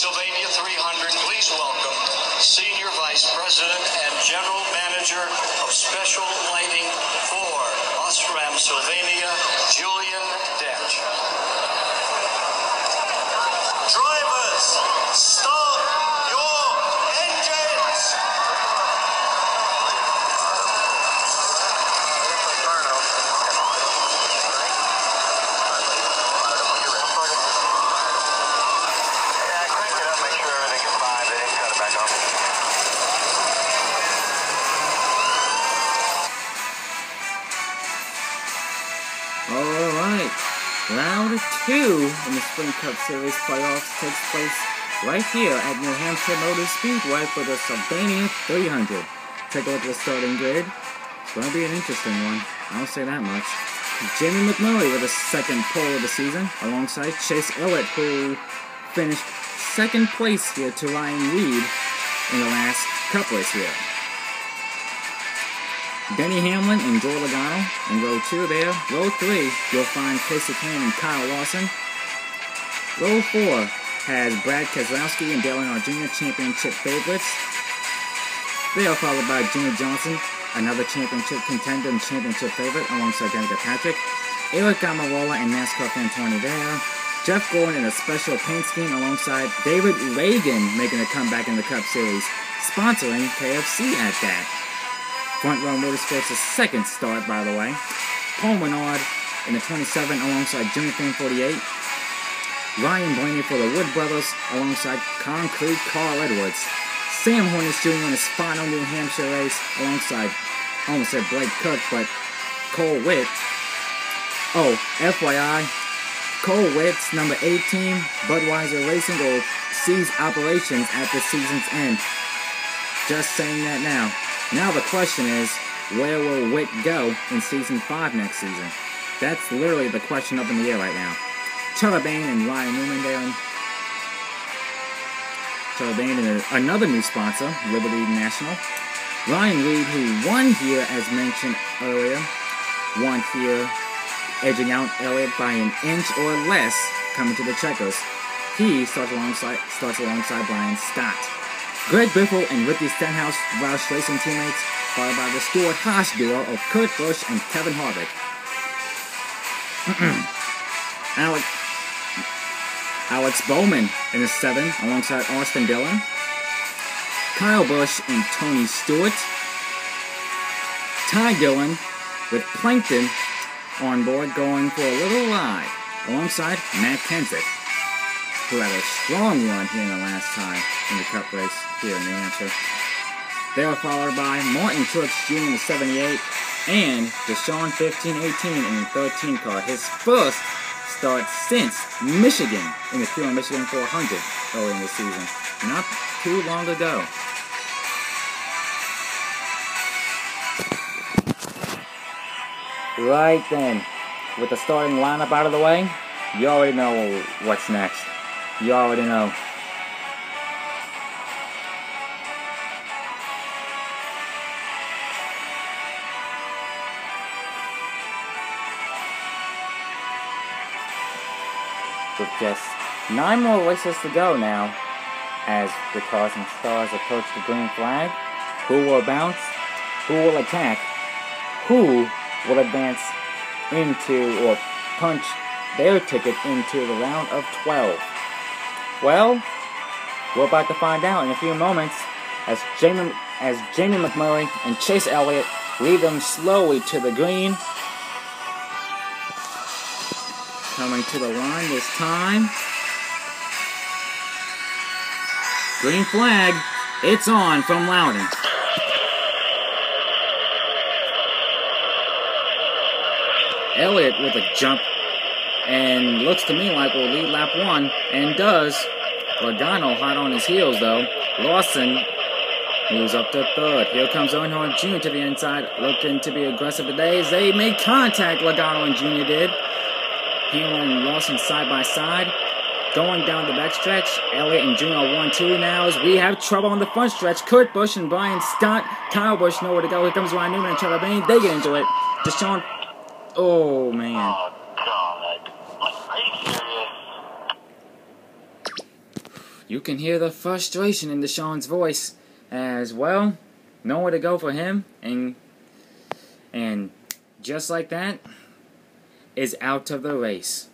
Sylvania 300, please welcome Senior Vice President and General Manager of Special Lighting for Osram Sylvania, Julian Detch. Drivers, start your engines! Alright, round 2 in the Spring Cup Series playoffs takes place right here at New Hampshire Motor Speedway for the Sylvania 300. Take a look at the starting grid. It's going to be an interesting one, I don't say that much. Jamie McMurray with a second pole of the season, alongside Chase Elliott, who finished second place here to Ryan Reed in the last Cup race here. Denny Hamlin and Joe Logano in row 2 there. Row 3, you'll find Casey Kane and Kyle Larson. Row 4 has Brad Keselowski and Dale Earnhardt Jr. championship favorites. They are followed by Jimmy Johnson, another championship contender and championship favorite, alongside Danica Patrick. Eric Almirola and NASCAR fan 20 there. Jeff Gordon in a special paint scheme alongside David Reagan making a comeback in the Cup Series, sponsoring KFC at that. Front Row Motorsports' second start, by the way. Paul Menard in the 27 alongside Jimmy Fan 48. Ryan Blaney for the Wood Brothers alongside Concrete Carl Edwards. Sam Hornish Jr. in his final New Hampshire race alongside, I almost said Blake Cook, but Cole Witt. Oh, FYI, Cole Witt's number 18 Budweiser Racing will cease operations at the season's end. Just saying that now. Now the question is, where will Witt go in Season 5 next season? That's literally the question up in the air right now. Charlie Bain and Ryan Newman there. Charlie Bain and another new sponsor, Liberty National. Ryan Reed, who won here, as mentioned earlier, won here, edging out Elliott by an inch or less, coming to the checkers. He starts alongside Brian Scott. Greg Biffle and Ricky Stenhouse, Roush Racing teammates, followed by the Stuart Haas duo of Kurt Busch and Kevin Harvick. Alex Bowman in the 7, alongside Austin Dillon. Kyle Busch and Tony Stewart. Ty Dillon with Plankton on board, going for a little ride, alongside Matt Kenseth, who had a strong run here in the last time in the Cup race here in New Hampshire. They are followed by Martin Truex Jr. in the 78 and Deshaun 1518 in the 13 car. His first start since Michigan in the Pure Michigan 400 early in the season. Not too long ago. Right then, with the starting lineup out of the way, you already know what's next. You already know. With just 9 more races to go now, as the cars and stars approach the green flag, who will bounce, who will attack, who will advance into or punch their ticket into the round of 12. Well, we're about to find out in a few moments as Jamie McMurray and Chase Elliott lead them slowly to the green. Coming to the line this time. Green flag, it's on from Loudon. Elliott with a jump, and looks to me like will lead lap 1, and does. Logano hot on his heels though. Lawson moves up to 3rd. Here comes Earnhardt Jr. to the inside, looking to be aggressive today as they made contact, Logano and Jr. did. Hamlin and Lawson side by side. Going down the backstretch, Elliott and Jr. are 1-2 now as we have trouble on the front stretch. Kurt Busch and Brian Scott. Kyle Busch nowhere to go. Here comes Ryan Newman and Charlie Bain. They get into it. Deshaun. Oh, man. Oh, God. Are you serious? You can hear the frustration in Deshaun's voice as well. Nowhere to go for him, and just like that, is out of the race.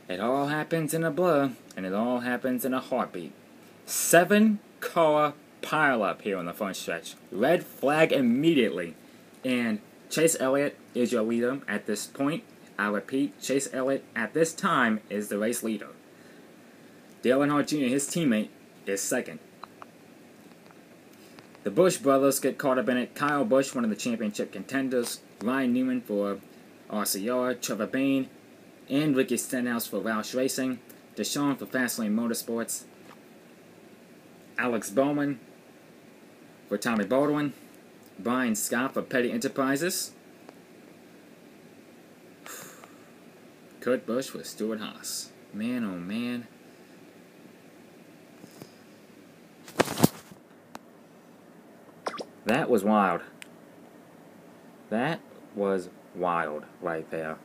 It all happens in a blur, and it all happens in a heartbeat. 7-car pileup here on the front stretch. Red flag immediately. And Chase Elliott is your leader at this point. I repeat, Chase Elliott at this time is the race leader. Dale Earnhardt Jr., his teammate, is second. The Busch brothers get caught up in it. Kyle Busch, one of the championship contenders. Ryan Newman for RCR. Trevor Bayne and Ricky Stenhouse for Roush Racing. Deshaun for Fastlane Motorsports. Alex Bowman for Tommy Baldwin. Brian Scott for Petty Enterprises. Kurt Busch for Stuart Haas. Man, oh man. That was wild. That was wild right there.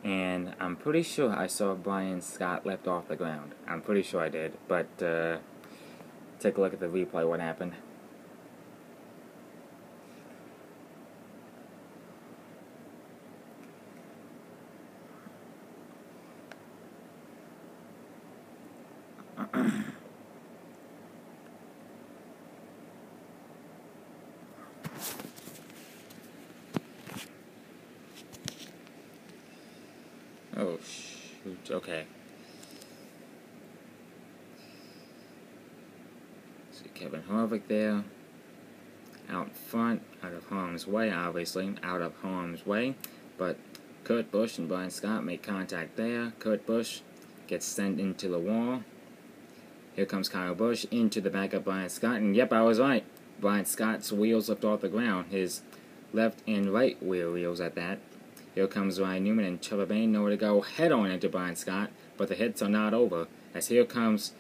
And I'm pretty sure I saw Brian Scott left off the ground. I'm pretty sure I did. But take a look at the replay, what happened. Oh, shoot. Okay. See Kevin Harvick there. Out front, out of harm's way, obviously. Out of harm's way. But Kurt Busch and Brian Scott make contact there. Kurt Busch gets sent into the wall. Here comes Kyle Busch into the back of Brian Scott. And yep, I was right. Brian Scott's wheels lift off the ground. His left and right rear wheels at that. Here comes Ryan Newman and Trevor Bayne, nowhere to go head-on into Brian Scott, but the hits are not over, as here comes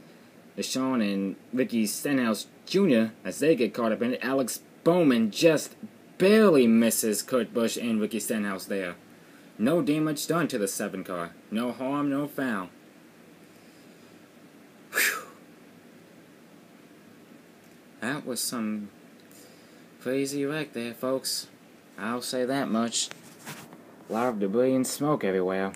Deshaun and Ricky Stenhouse Jr. as they get caught up in it. Alex Bowman just barely misses Kurt Busch and Ricky Stenhouse there. No damage done to the 7-car. No harm, no foul. Whew. That was some crazy wreck there, folks. I'll say that much. A lot of debris and smoke everywhere.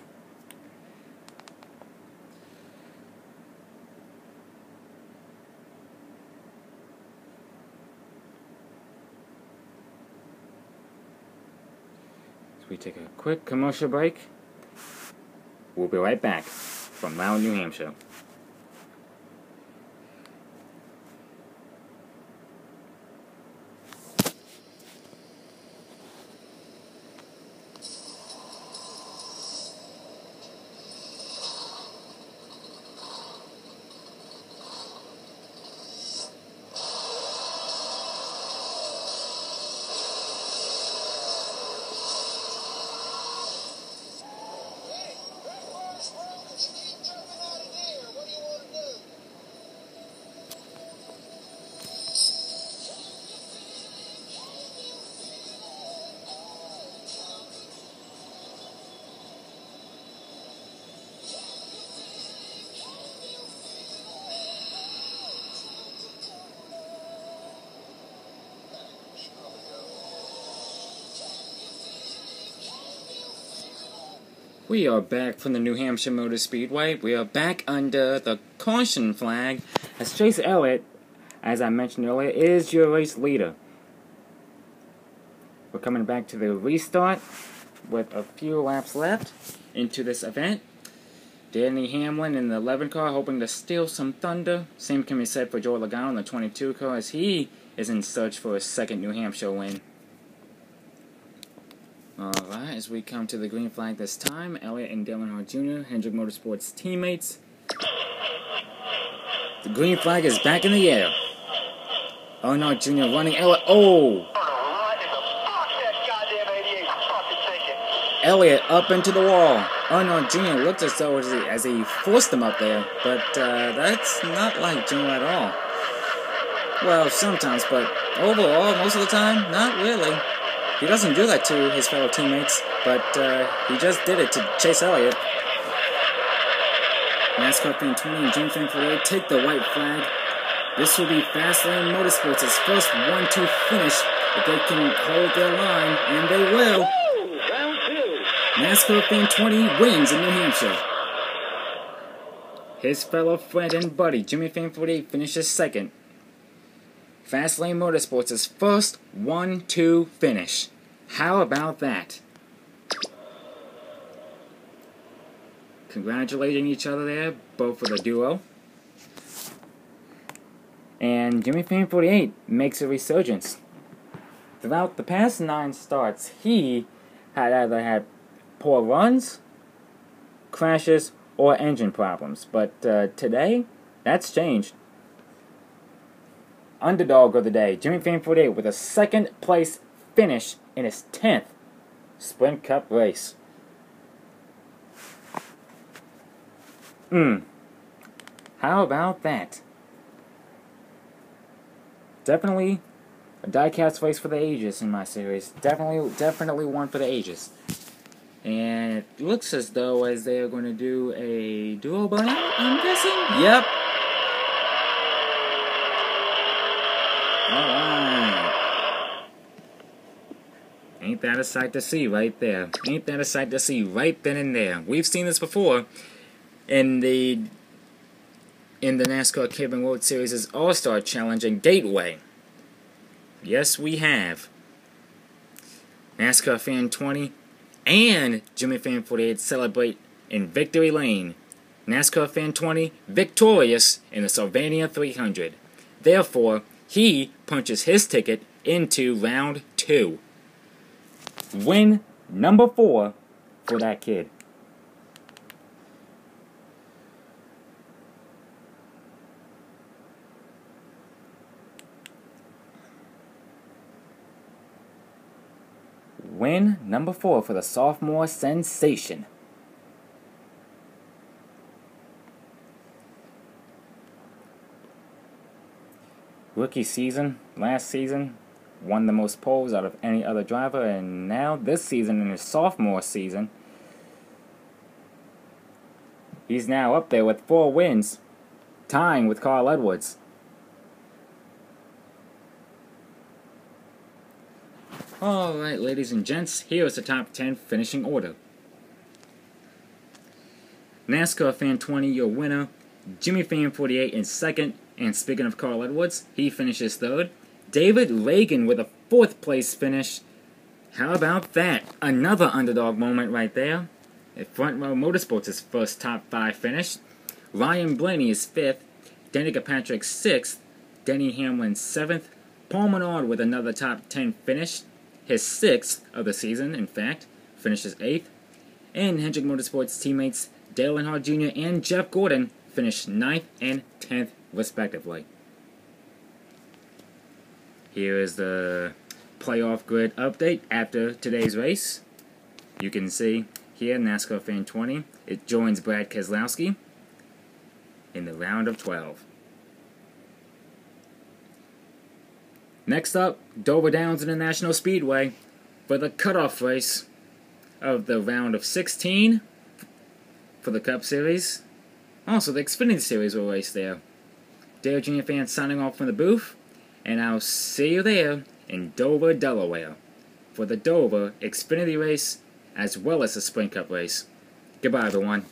So we take a quick commercial break. We'll be right back from Loudon, New Hampshire. We are back from the New Hampshire Motor Speedway. We are back under the caution flag as Chase Elliott, as I mentioned earlier, is your race leader. We're coming back to the restart with a few laps left into this event. Danny Hamlin in the 11 car hoping to steal some thunder. Same can be said for Joe Logano in the 22 car as he is in search for a second New Hampshire win. Alright, as we come to the green flag this time, Elliott and Dale Earnhardt Jr., Hendrick Motorsports teammates. The green flag is back in the air. Earnhardt Jr. running Elliott. Oh! Elliott up into the wall. Earnhardt Jr. looked as though as he forced him up there, but that's not like Jr. at all. Well, sometimes, but overall, most of the time, not really. He doesn't do that to his fellow teammates, but he just did it to Chase Elliott. NASCAR Fan 20 and Jimmy Fan 48 take the white flag. This will be Fastlane Motorsports' first 1-2 finish if they can hold their line, and they will. Round 2. NASCAR Fan 20 wins in New Hampshire. His fellow friend and buddy, Jimmy Fan 48, finishes second. Fastlane Motorsports' first 1-2 finish. How about that? Congratulating each other there, both for the duo. And Jimmy Fan 48 makes a resurgence. Throughout the past 9 starts, he had either had poor runs, crashes, or engine problems. But today, that's changed. Underdog of the day, Jimmy Fan 48 with a second place finish in his 10th Sprint Cup race. How about that? Definitely a diecast race for the ages in my series. Definitely one for the ages. And it looks as though as they are going to do a duo buyout, I'm guessing? Yep. Alright. Ain't that a sight to see right there. Ain't that a sight to see right then and there. We've seen this before in the NASCAR Camping World Series' All-Star Challenge in Gateway. Yes, we have. NASCAR Fan 20 and Jimmy Fan 48 celebrate in Victory Lane. NASCAR Fan 20 victorious in the Sylvania 300. Therefore, he punches his ticket into round 2. Win number 4 for that kid. Win number 4 for the sophomore sensation. Rookie season, last season, won the most poles out of any other driver, and now this season, in his sophomore season, he's now up there with 4 wins, tying with Carl Edwards. Alright, ladies and gents, here is the top 10 finishing order. NASCAR Fan 20, your winner. Jimmy Fan 48 in second. And speaking of Carl Edwards, he finishes third. David Reagan with a 4th place finish. How about that? Another underdog moment right there. At Front Row Motorsports' first top 5 finish. Ryan Blaney is 5th. Danica Patrick 6th. Denny Hamlin 7th. Paul Menard with another top 10 finish. His 6th of the season, in fact, finishes 8th. And Hendrick Motorsports teammates Dale Earnhardt Jr. and Jeff Gordon finished 9th and 10th, respectively. Here is the playoff grid update after today's race. You can see here, NASCAR Fan 20, it joins Brad Keselowski in the round of 12. Next up, Dover Downs International Speedway for the cutoff race of the round of 16 for the Cup Series. Also, the Xfinity Series will race there. Dale Jr. fans signing off from the booth, and I'll see you there in Dover, Delaware for the Dover Xfinity race as well as the Sprint Cup race. Goodbye, everyone.